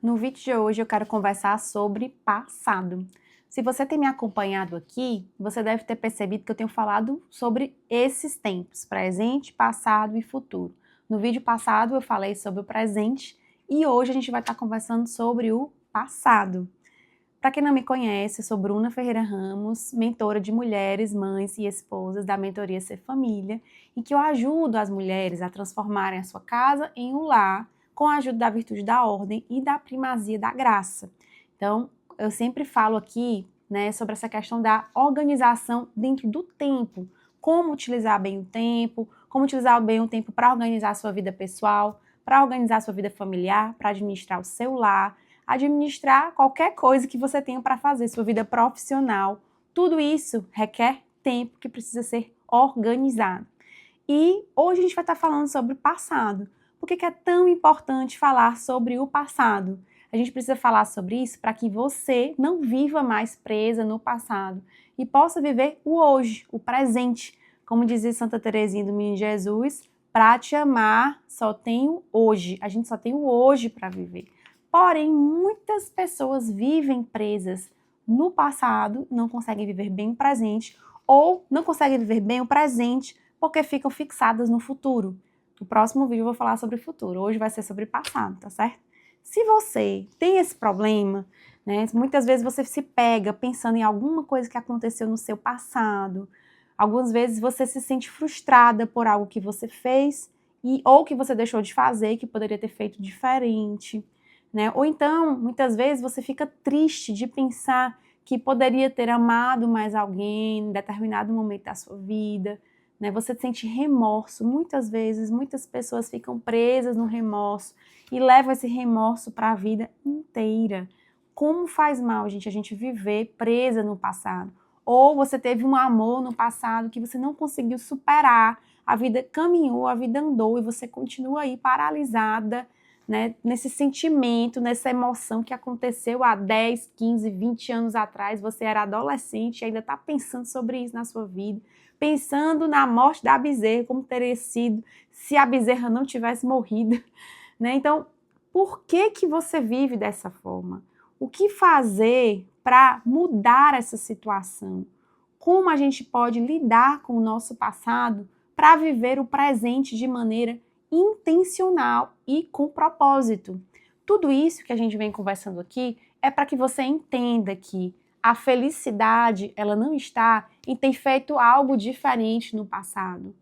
No vídeo de hoje eu quero conversar sobre passado. Se você tem me acompanhado aqui, você deve ter percebido que eu tenho falado sobre esses tempos, presente, passado e futuro. No vídeo passado eu falei sobre o presente e hoje a gente vai estar conversando sobre o passado. Para quem não me conhece, eu sou Bruna Ferreira Ramos, mentora de mulheres, mães e esposas da mentoria Ser Família, em que eu ajudo as mulheres a transformarem a sua casa em um lar com a ajuda da virtude da ordem e da primazia da graça. Então, eu sempre falo aqui, sobre essa questão da organização dentro do tempo, como utilizar bem o tempo, como utilizar bem o tempo para organizar a sua vida pessoal, para organizar a sua vida familiar, para administrar o seu lar, administrar qualquer coisa que você tenha para fazer, sua vida profissional. Tudo isso requer tempo que precisa ser organizado. E hoje a gente vai estar falando sobre o passado. Por que é tão importante falar sobre o passado? A gente precisa falar sobre isso para que você não viva mais presa no passado e possa viver o hoje, o presente. Como dizia Santa Teresinha do Menino Jesus, para te amar só tenho hoje. A gente só tem o hoje para viver. Porém, muitas pessoas vivem presas no passado, não conseguem viver bem o presente, ou não conseguem viver bem o presente porque ficam fixadas no futuro. No próximo vídeo eu vou falar sobre o futuro, hoje vai ser sobre o passado, tá certo? Se você tem esse problema, muitas vezes você se pega pensando em alguma coisa que aconteceu no seu passado, algumas vezes você se sente frustrada por algo que você fez ou que você deixou de fazer, que poderia ter feito diferente. Ou então, muitas vezes, você fica triste de pensar que poderia ter amado mais alguém em determinado momento da sua vida. Você sente remorso. Muitas vezes, muitas pessoas ficam presas no remorso e levam esse remorso para a vida inteira. Como faz mal, gente, a gente viver presa no passado? Ou você teve um amor no passado que você não conseguiu superar, a vida caminhou, a vida andou e você continua aí paralisada, nesse sentimento, nessa emoção que aconteceu há 10, 15, 20 anos atrás, você era adolescente e ainda está pensando sobre isso na sua vida, pensando na morte da bezerra, como teria sido se a bezerra não tivesse morrido. Então, por que você vive dessa forma? O que fazer para mudar essa situação? Como a gente pode lidar com o nosso passado para viver o presente de maneira intencional e com propósito? Tudo isso que a gente vem conversando aqui é para que você entenda que a felicidade, ela não está em ter feito algo diferente no passado.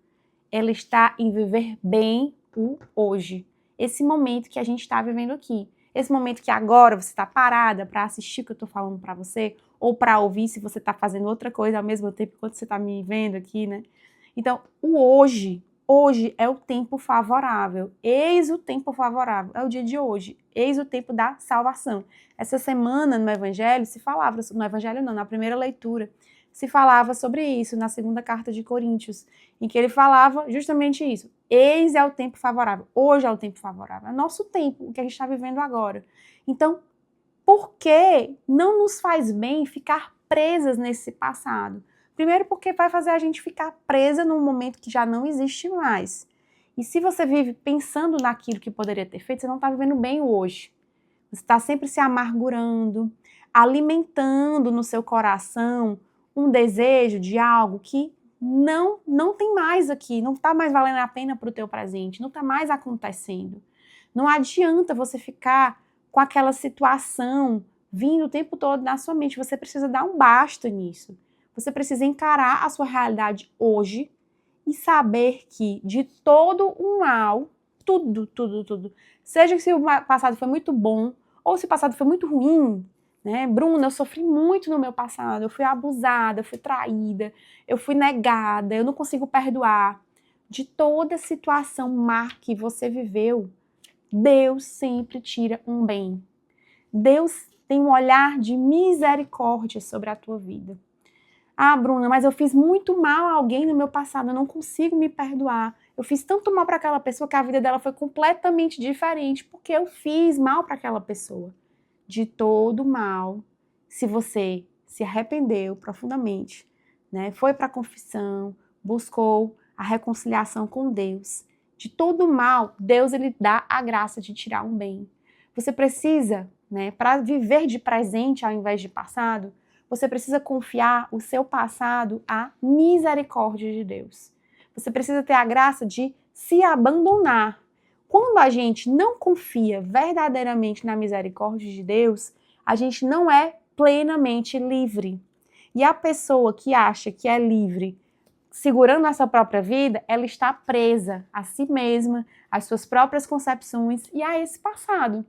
Ela está em viver bem o hoje. Esse momento que a gente está vivendo aqui. Esse momento que agora você está parada para assistir o que eu estou falando para você, ou para ouvir se você está fazendo outra coisa ao mesmo tempo enquanto você está me vendo aqui, Então, o hoje é o tempo favorável. Eis o tempo favorável, é o dia de hoje. Eis o tempo da salvação. Essa semana no Evangelho se falava, no Evangelho não, na primeira leitura, se falava sobre isso, na segunda carta de Coríntios, em que ele falava justamente isso. Eis é o tempo favorável. Hoje é o tempo favorável. É nosso tempo, o que a gente está vivendo agora. Então, por que não nos faz bem ficar presas nesse passado? Primeiro porque vai fazer a gente ficar presa num momento que já não existe mais. E se você vive pensando naquilo que poderia ter feito, você não está vivendo bem o hoje. Você está sempre se amargurando, alimentando no seu coração um desejo de algo que não tem mais aqui, não está mais valendo a pena para o teu presente, não está mais acontecendo. Não adianta você ficar com aquela situação vindo o tempo todo na sua mente, você precisa dar um basta nisso. Você precisa encarar a sua realidade hoje e saber que de todo o mal, tudo, seja se o passado foi muito bom ou se o passado foi muito ruim, Bruna, eu sofri muito no meu passado, eu fui abusada, eu fui traída, eu fui negada, eu não consigo perdoar. De toda situação má que você viveu, Deus sempre tira um bem. Deus tem um olhar de misericórdia sobre a tua vida. Ah, Bruna, mas eu fiz muito mal a alguém no meu passado, eu não consigo me perdoar. Eu fiz tanto mal para aquela pessoa que a vida dela foi completamente diferente, porque eu fiz mal para aquela pessoa. De todo mal, se você se arrependeu profundamente, foi para a confissão, buscou a reconciliação com Deus, de todo mal, Deus ele dá a graça de tirar um bem. Você precisa, né, para viver de presente ao invés de passado, você precisa confiar o seu passado à misericórdia de Deus. Você precisa ter a graça de se abandonar. Quando a gente não confia verdadeiramente na misericórdia de Deus, a gente não é plenamente livre. E a pessoa que acha que é livre, segurando a sua própria vida, ela está presa a si mesma, às suas próprias concepções e a esse passado.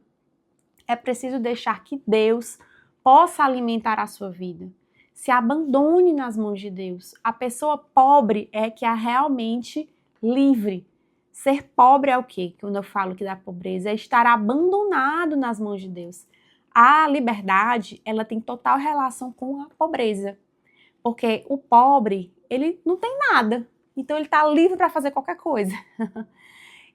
É preciso deixar que Deus possa alimentar a sua vida. Se abandone nas mãos de Deus. A pessoa pobre é que é realmente livre. Ser pobre é o quê? Quando eu falo que da pobreza, é estar abandonado nas mãos de Deus. A liberdade, ela tem total relação com a pobreza. Porque o pobre, ele não tem nada. Então ele está livre para fazer qualquer coisa.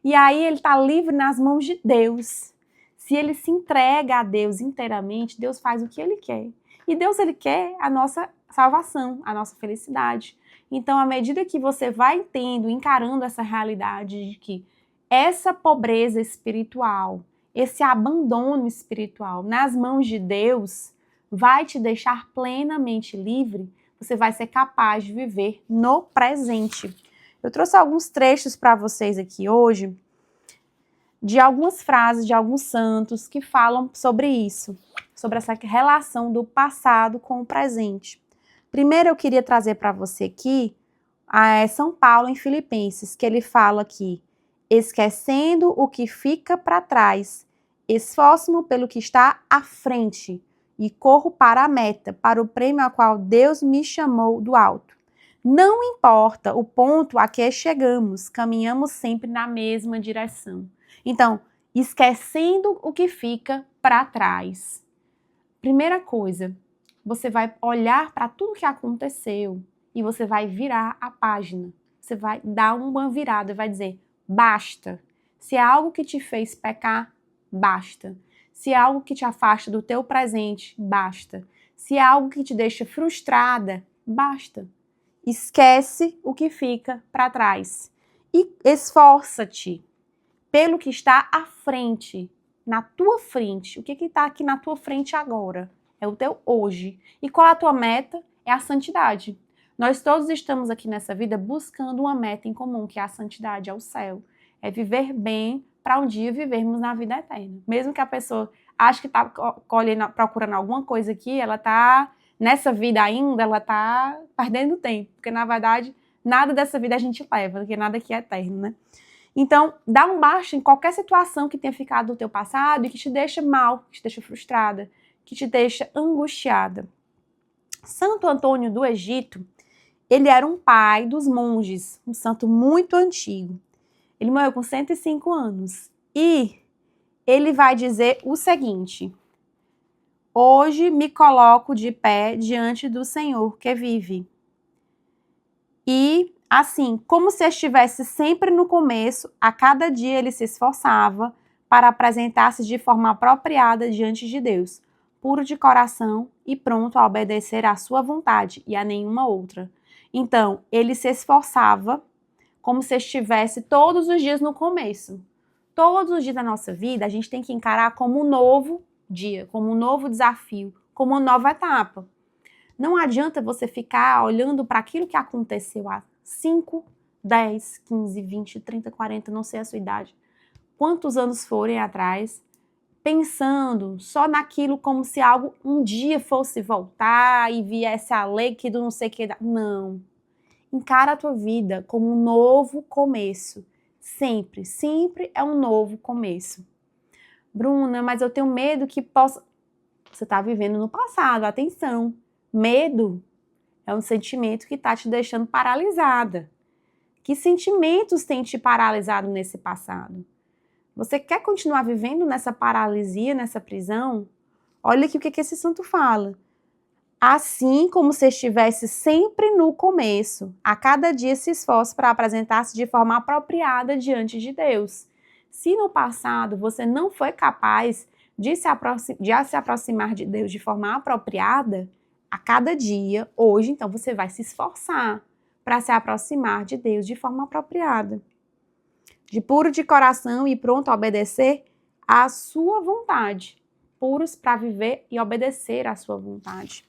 E aí ele está livre nas mãos de Deus. Se ele se entrega a Deus inteiramente, Deus faz o que ele quer. E Deus, ele quer a nossa salvação, a nossa felicidade. Então, à medida que você vai tendo, encarando essa realidade de que essa pobreza espiritual, esse abandono espiritual nas mãos de Deus, vai te deixar plenamente livre, você vai ser capaz de viver no presente. Eu trouxe alguns trechos para vocês aqui hoje, de algumas frases de alguns santos que falam sobre isso, sobre essa relação do passado com o presente. Primeiro eu queria trazer para você aqui São Paulo em Filipenses, que ele fala aqui: esquecendo o que fica para trás, esforço-me pelo que está à frente e corro para a meta, para o prêmio a qual Deus me chamou do alto. Não importa o ponto a que chegamos, caminhamos sempre na mesma direção. Então, esquecendo o que fica para trás. Primeira coisa, você vai olhar para tudo que aconteceu e você vai virar a página. Você vai dar uma virada e vai dizer, basta. Se é algo que te fez pecar, basta. Se é algo que te afasta do teu presente, basta. Se é algo que te deixa frustrada, basta. Esquece o que fica para trás e esforça-te pelo que está à frente, na tua frente. O que está aqui na tua frente agora? É o teu hoje. E qual é a tua meta? É a santidade. Nós todos estamos aqui nessa vida buscando uma meta em comum, que é a santidade, é o céu. É viver bem para um dia vivermos na vida eterna. Mesmo que a pessoa ache que está procurando alguma coisa aqui, ela está nessa vida ainda, ela está perdendo tempo. Porque, na verdade, nada dessa vida a gente leva, porque nada aqui é eterno, né? Então, dá um basta em qualquer situação que tenha ficado no teu passado e que te deixa mal, que te deixa frustrada, que te deixa angustiada. Santo Antônio do Egito, ele era um pai dos monges, um santo muito antigo. Ele morreu com 105 anos. E ele vai dizer o seguinte: hoje me coloco de pé diante do Senhor que vive. E assim, como se estivesse sempre no começo, a cada dia ele se esforçava para apresentar-se de forma apropriada diante de Deus, puro de coração e pronto a obedecer à sua vontade e a nenhuma outra. Então, ele se esforçava como se estivesse todos os dias no começo. Todos os dias da nossa vida, a gente tem que encarar como um novo dia, como um novo desafio, como uma nova etapa. Não adianta você ficar olhando para aquilo que aconteceu há 5, 10, 15, 20, 30, 40, não sei a sua idade, quantos anos forem atrás, pensando só naquilo como se algo um dia fosse voltar e viesse a lei que do não sei o que. Não. Encara a tua vida como um novo começo. Sempre, sempre é um novo começo. Bruna, mas eu tenho medo que possa... Você está vivendo no passado, atenção. Medo é um sentimento que está te deixando paralisada. Que sentimentos têm te paralisado nesse passado? Você quer continuar vivendo nessa paralisia, nessa prisão? Olha aqui o que esse santo fala. Assim como se estivesse sempre no começo, a cada dia se esforça para apresentar-se de forma apropriada diante de Deus. Se no passado você não foi capaz de se aproximar de Deus de forma apropriada, a cada dia, hoje, então, você vai se esforçar para se aproximar de Deus de forma apropriada. De puro de coração e pronto a obedecer à sua vontade, puros para viver e obedecer à sua vontade.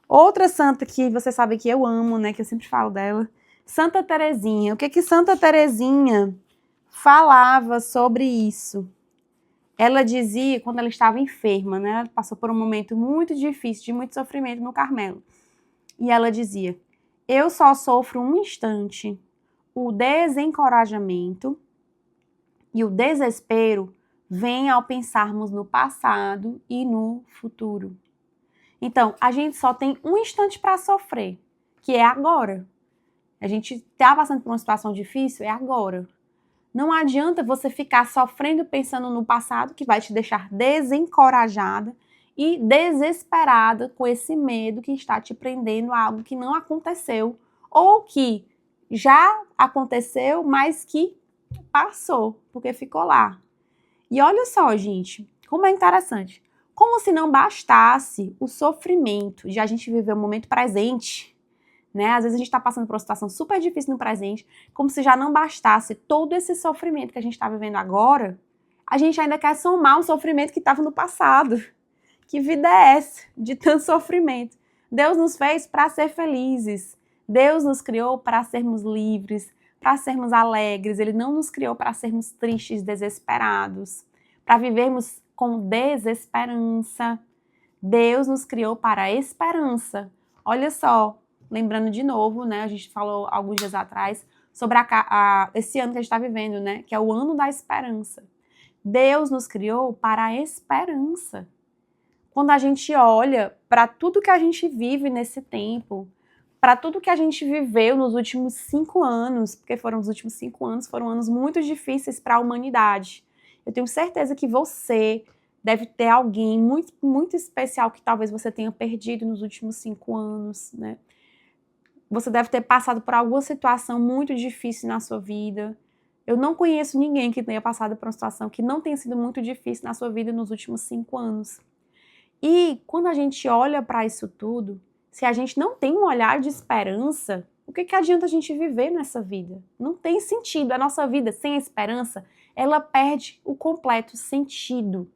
Outra santa que você sabe que eu amo, né, que eu sempre falo dela, Santa Teresinha. O que Santa Teresinha falava sobre isso? Ela dizia, quando ela estava enferma, né, ela passou por um momento muito difícil, de muito sofrimento no Carmelo. E ela dizia: eu só sofro um instante, o desencorajamento e o desespero vêm ao pensarmos no passado e no futuro. Então, a gente só tem um instante para sofrer, que é agora. A gente está passando por uma situação difícil, é agora. Não adianta você ficar sofrendo pensando no passado, que vai te deixar desencorajada e desesperada com esse medo que está te prendendo a algo que não aconteceu ou que já aconteceu, mas que passou, porque ficou lá. E olha só, gente, como é interessante. Como se não bastasse o sofrimento de a gente viver o momento presente, né? Às vezes a gente está passando por uma situação super difícil no presente, como se já não bastasse todo esse sofrimento que a gente está vivendo agora, a gente ainda quer somar um sofrimento que estava no passado. Que vida é essa de tanto sofrimento? Deus nos fez para ser felizes. Deus nos criou para sermos livres, para sermos alegres. Ele não nos criou para sermos tristes, desesperados, para vivermos com desesperança. Deus nos criou para a esperança. Olha só, lembrando de novo, né? A gente falou alguns dias atrás sobre esse ano que a gente está vivendo, né? Que é o ano da esperança. Deus nos criou para a esperança. Quando a gente olha para tudo que a gente vive nesse tempo, para tudo que a gente viveu nos últimos 5 anos, porque os últimos 5 anos foram anos muito difíceis para a humanidade. Eu tenho certeza que você deve ter alguém muito, muito especial que talvez você tenha perdido nos últimos 5 anos, né? Você deve ter passado por alguma situação muito difícil na sua vida. Eu não conheço ninguém que tenha passado por uma situação que não tenha sido muito difícil na sua vida nos últimos 5 anos. E quando a gente olha para isso tudo, se a gente não tem um olhar de esperança, o que adianta a gente viver nessa vida? Não tem sentido. A nossa vida sem esperança, ela perde o completo sentido.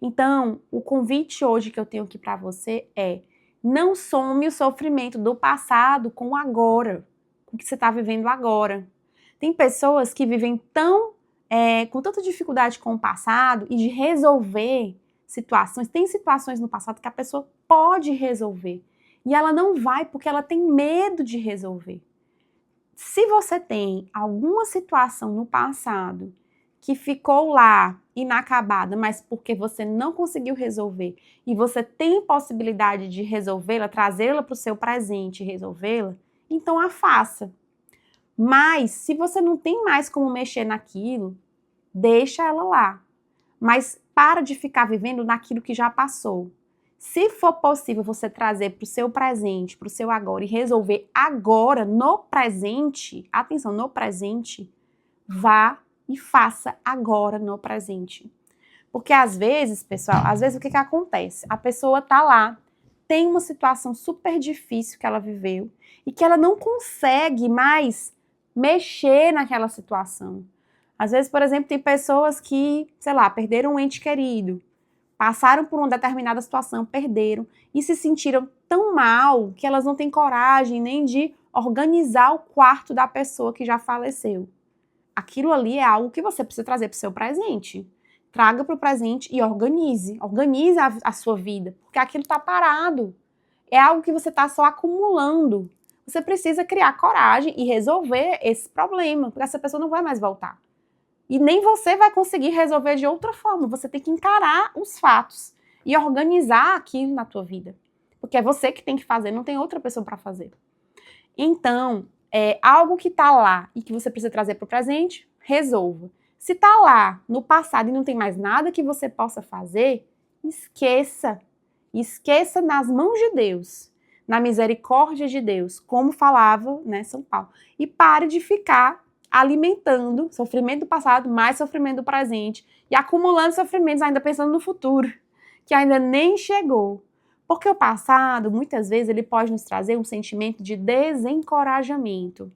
Então, o convite hoje que eu tenho aqui para você é: não some o sofrimento do passado com o agora, com o que você está vivendo agora. Tem pessoas que vivem com tanta dificuldade com o passado e de resolver situações. Tem situações no passado que a pessoa pode resolver e ela não vai porque ela tem medo de resolver. Se você tem alguma situação no passado que ficou lá inacabada, mas porque você não conseguiu resolver e você tem possibilidade de resolvê-la, trazê-la para o seu presente e resolvê-la, então a faça. Mas se você não tem mais como mexer naquilo, deixa ela lá. Mas para de ficar vivendo naquilo que já passou. Se for possível você trazer para o seu presente, para o seu agora e resolver agora, no presente, atenção, no presente, vá e faça agora no presente. Porque às vezes, pessoal, o que acontece? A pessoa tá lá, tem uma situação super difícil que ela viveu e que ela não consegue mais mexer naquela situação. Às vezes, por exemplo, tem pessoas que, sei lá, perderam um ente querido, passaram por uma determinada situação, perderam e se sentiram tão mal que elas não têm coragem nem de organizar o quarto da pessoa que já faleceu. Aquilo ali é algo que você precisa trazer para o seu presente. Traga para o presente e organize. Organize a sua vida, porque aquilo está parado. É algo que você está só acumulando. Você precisa criar coragem e resolver esse problema, porque essa pessoa não vai mais voltar. E nem você vai conseguir resolver de outra forma. Você tem que encarar os fatos e organizar aquilo na tua vida. Porque é você que tem que fazer, não tem outra pessoa para fazer. Então, algo que está lá e que você precisa trazer para o presente, resolva. Se está lá no passado e não tem mais nada que você possa fazer, esqueça. Esqueça nas mãos de Deus, na misericórdia de Deus, como falava, né, São Paulo. E pare de ficar alimentando sofrimento do passado, mais sofrimento do presente e acumulando sofrimentos ainda pensando no futuro, que ainda nem chegou. Porque o passado, muitas vezes, ele pode nos trazer um sentimento de desencorajamento.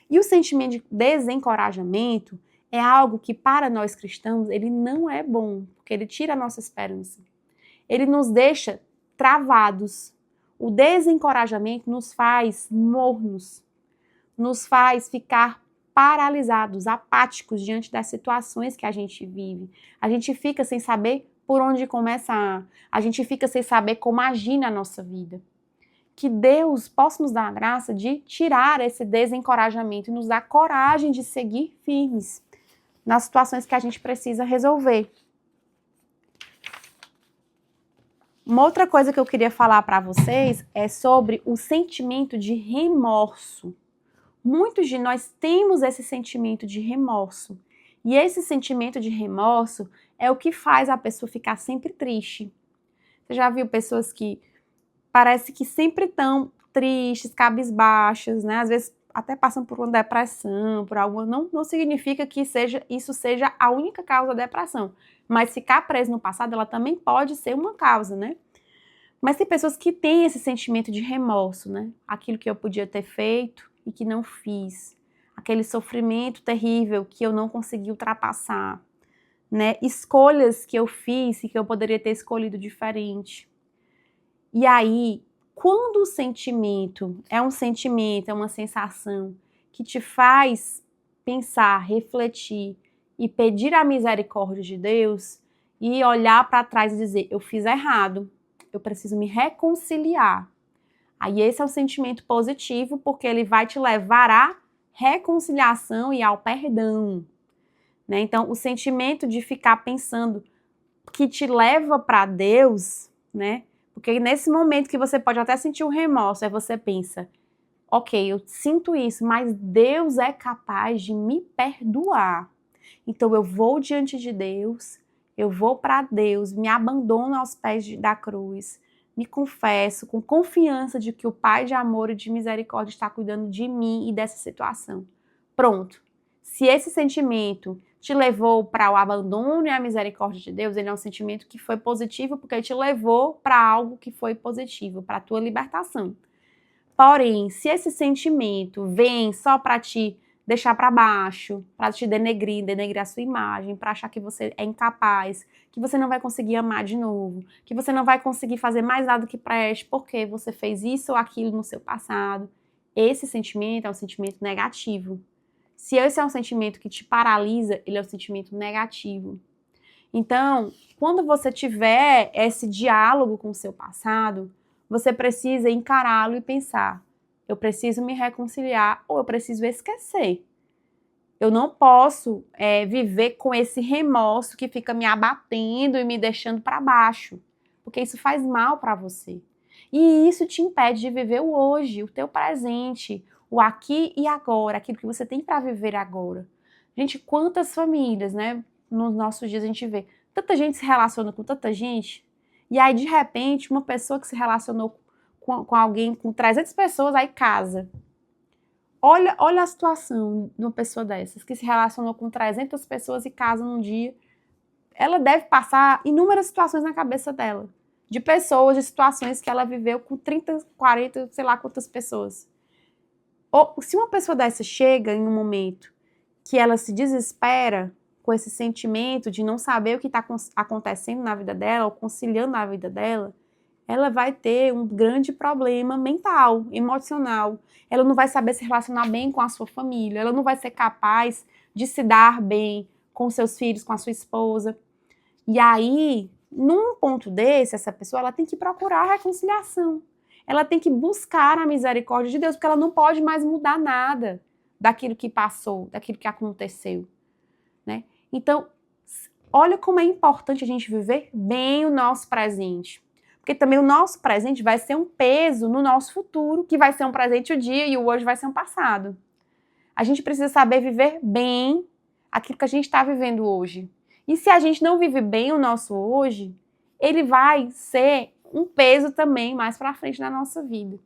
E o sentimento de desencorajamento, é algo que para nós cristãos ele não é bom, porque ele tira a nossa esperança. Ele nos deixa travados. O desencorajamento nos faz mornos, nos faz ficar paralisados, apáticos diante das situações que a gente vive. A gente fica sem saber por onde começar, a gente fica sem saber como agir na nossa vida. Que Deus possa nos dar a graça de tirar esse desencorajamento e nos dar coragem de seguir firmes nas situações que a gente precisa resolver. Uma outra coisa que eu queria falar para vocês é sobre o sentimento de remorso. Muitos de nós temos esse sentimento de remorso. E esse sentimento de remorso é o que faz a pessoa ficar sempre triste. Você já viu pessoas que parece que sempre estão tristes, cabisbaixas, né? Às vezes até passam por uma depressão, por algo. Não significa que isso seja a única causa da depressão. Mas ficar preso no passado, ela também pode ser uma causa, né? Mas tem pessoas que têm esse sentimento de remorso, né? Aquilo que eu podia ter feito e que não fiz. Aquele sofrimento terrível que eu não consegui ultrapassar, né? Escolhas que eu fiz e que eu poderia ter escolhido diferente. E aí, quando o sentimento é uma sensação que te faz pensar, refletir e pedir a misericórdia de Deus e olhar para trás e dizer, eu fiz errado, eu preciso me reconciliar. Aí esse é um sentimento positivo, porque ele vai te levar à reconciliação e ao perdão, né? Então, o sentimento de ficar pensando que te leva para Deus, né? Porque nesse momento que você pode até sentir o remorso, aí você pensa, ok, eu sinto isso, mas Deus é capaz de me perdoar. Então eu vou diante de Deus, eu vou para Deus, me abandono aos pés da cruz, me confesso com confiança de que o Pai de amor e de misericórdia está cuidando de mim e dessa situação. Pronto. Se esse sentimento te levou para o abandono e a misericórdia de Deus, ele é um sentimento que foi positivo porque ele te levou para algo que foi positivo, para a tua libertação. Porém, se esse sentimento vem só para te deixar para baixo, para te denegrir a sua imagem, para achar que você é incapaz, que você não vai conseguir amar de novo, que você não vai conseguir fazer mais nada que preste porque você fez isso ou aquilo no seu passado, esse sentimento é um sentimento negativo. Se esse é um sentimento que te paralisa, ele é um sentimento negativo. Então, quando você tiver esse diálogo com o seu passado, você precisa encará-lo e pensar, eu preciso me reconciliar ou eu preciso esquecer. Eu não posso viver com esse remorso que fica me abatendo e me deixando para baixo, porque isso faz mal para você. E isso te impede de viver o hoje, o teu presente, o aqui e agora, aquilo que você tem para viver agora. Gente, quantas famílias, né? Nos nossos dias a gente vê tanta gente se relaciona com tanta gente, e aí de repente uma pessoa que se relacionou com alguém, com 300 pessoas, aí casa. Olha a situação de uma pessoa dessas, que se relacionou com 300 pessoas e casa num dia. Ela deve passar inúmeras situações na cabeça dela, de pessoas, de situações que ela viveu com 30, 40, sei lá quantas pessoas. Ou se uma pessoa dessa chega em um momento que ela se desespera com esse sentimento de não saber o que está acontecendo na vida dela, ou conciliando na vida dela, ela vai ter um grande problema mental, emocional. Ela não vai saber se relacionar bem com a sua família, ela não vai ser capaz de se dar bem com seus filhos, com a sua esposa. E aí, num ponto desse, essa pessoa ela tem que procurar a reconciliação. Ela tem que buscar a misericórdia de Deus, porque ela não pode mais mudar nada daquilo que passou, daquilo que aconteceu, né? Então, olha como é importante a gente viver bem o nosso presente. Porque também o nosso presente vai ser um peso no nosso futuro, que vai ser um presente o dia e o hoje vai ser um passado. A gente precisa saber viver bem aquilo que a gente está vivendo hoje. E se a gente não vive bem o nosso hoje, ele vai ser um peso também mais para frente na nossa vida,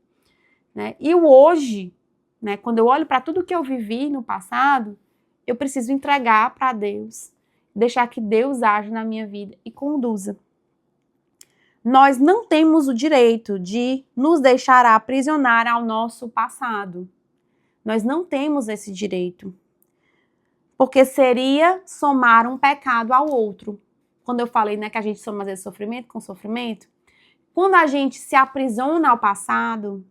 né? E o hoje, né, quando eu olho para tudo que eu vivi no passado, eu preciso entregar para Deus, deixar que Deus age na minha vida e conduza. Nós não temos o direito de nos deixar aprisionar ao nosso passado. Nós não temos esse direito. Porque seria somar um pecado ao outro. Quando eu falei, né, que a gente soma às vezes sofrimento com sofrimento, quando a gente se aprisiona ao passado,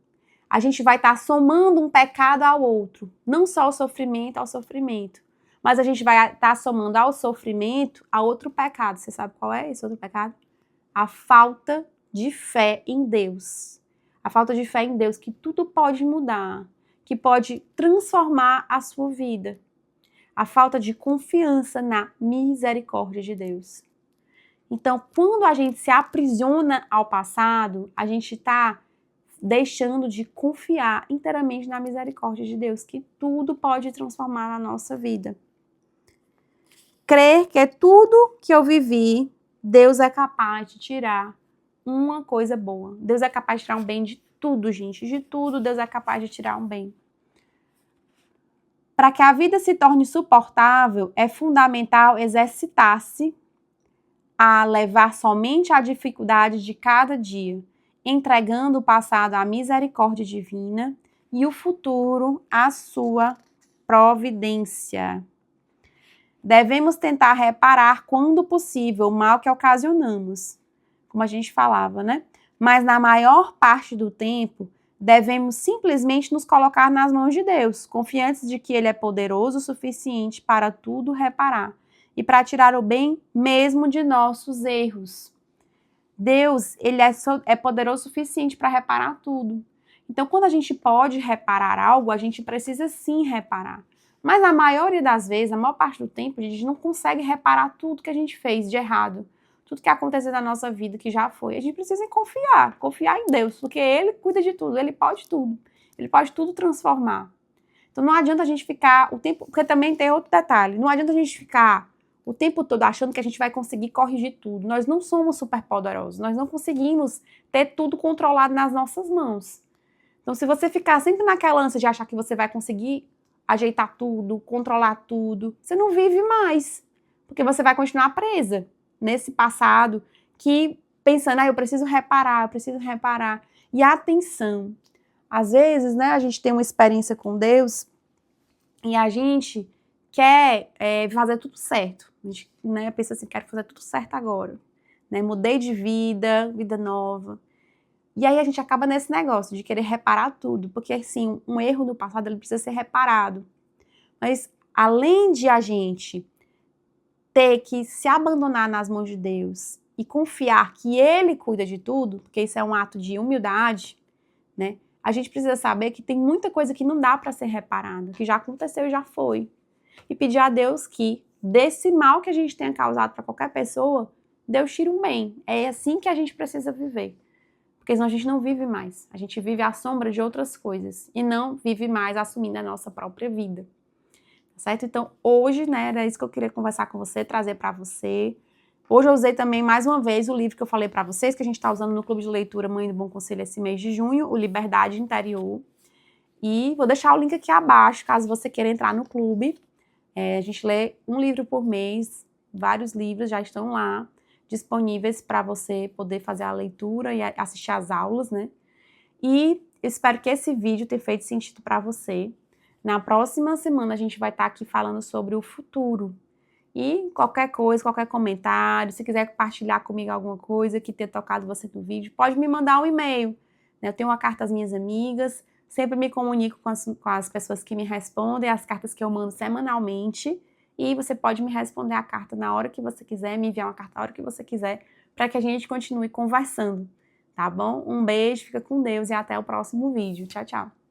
a gente vai estar somando um pecado ao outro. Não só o sofrimento ao sofrimento, mas a gente vai estar somando ao sofrimento a outro pecado. Você sabe qual é esse outro pecado? A falta de fé em Deus. A falta de fé em Deus, que tudo pode mudar, que pode transformar a sua vida. A falta de confiança na misericórdia de Deus. Então, quando a gente se aprisiona ao passado, a gente está deixando de confiar inteiramente na misericórdia de Deus, que tudo pode transformar na nossa vida. Crer que tudo que eu vivi, Deus é capaz de tirar uma coisa boa. Deus é capaz de tirar um bem de tudo, gente. De tudo, Deus é capaz de tirar um bem. Para que a vida se torne suportável, é fundamental exercitar-se a levar somente a dificuldade de cada dia, entregando o passado à misericórdia divina e o futuro à sua providência. Devemos tentar reparar, quando possível, o mal que ocasionamos, como a gente falava, né? Mas na maior parte do tempo, devemos simplesmente nos colocar nas mãos de Deus, confiantes de que Ele é poderoso o suficiente para tudo reparar e para tirar o bem mesmo de nossos erros. Deus, Ele é poderoso o suficiente para reparar tudo. Então, quando a gente pode reparar algo, a gente precisa sim reparar. Mas na maioria das vezes, na maior parte do tempo, a gente não consegue reparar tudo que a gente fez de errado. Tudo que aconteceu na nossa vida, que já foi. A gente precisa confiar em Deus, porque Ele cuida de tudo, Ele pode tudo. Ele pode tudo transformar. Então não adianta a gente ficar o tempo... Porque também tem outro detalhe. Não adianta a gente ficar o tempo todo achando que a gente vai conseguir corrigir tudo. Nós não somos superpoderosos. Nós não conseguimos ter tudo controlado nas nossas mãos. Então se você ficar sempre naquela ânsia de achar que você vai conseguir ajeitar tudo, controlar tudo, você não vive mais. Porque você vai continuar presa nesse passado, que pensando, eu preciso reparar. E atenção, às vezes, né, a gente tem uma experiência com Deus e a gente quer fazer tudo certo. A gente, né, pensa assim, quero fazer tudo certo agora. Né, mudei de vida nova. E aí a gente acaba nesse negócio de querer reparar tudo, porque assim, um erro no passado ele precisa ser reparado. Mas além de a gente ter que se abandonar nas mãos de Deus e confiar que Ele cuida de tudo, porque isso é um ato de humildade, né? A gente precisa saber que tem muita coisa que não dá para ser reparada, que já aconteceu e já foi. E pedir a Deus que, desse mal que a gente tenha causado para qualquer pessoa, Deus tire um bem. É assim que a gente precisa viver. Porque senão a gente não vive mais. A gente vive à sombra de outras coisas e não vive mais assumindo a nossa própria vida. Certo? Então, hoje, né, era isso que eu queria conversar com você, trazer para você. Hoje eu usei também, mais uma vez, o livro que eu falei para vocês, que a gente está usando no Clube de Leitura Mãe do Bom Conselho esse mês de junho, o Liberdade Interior. E vou deixar o link aqui abaixo, caso você queira entrar no clube. A gente lê um livro por mês, vários livros já estão lá, disponíveis para você poder fazer a leitura e assistir às aulas, né? E eu espero que esse vídeo tenha feito sentido para você. Na próxima semana a gente vai estar aqui falando sobre o futuro. E qualquer coisa, qualquer comentário, se quiser compartilhar comigo alguma coisa que tenha tocado você no vídeo, pode me mandar um e-mail. Eu tenho uma carta às minhas amigas, sempre me comunico com as pessoas que me respondem, as cartas que eu mando semanalmente. E você pode me responder a carta na hora que você quiser, me enviar uma carta na hora que você quiser, para que a gente continue conversando, tá bom? Um beijo, fica com Deus e até o próximo vídeo. Tchau, tchau!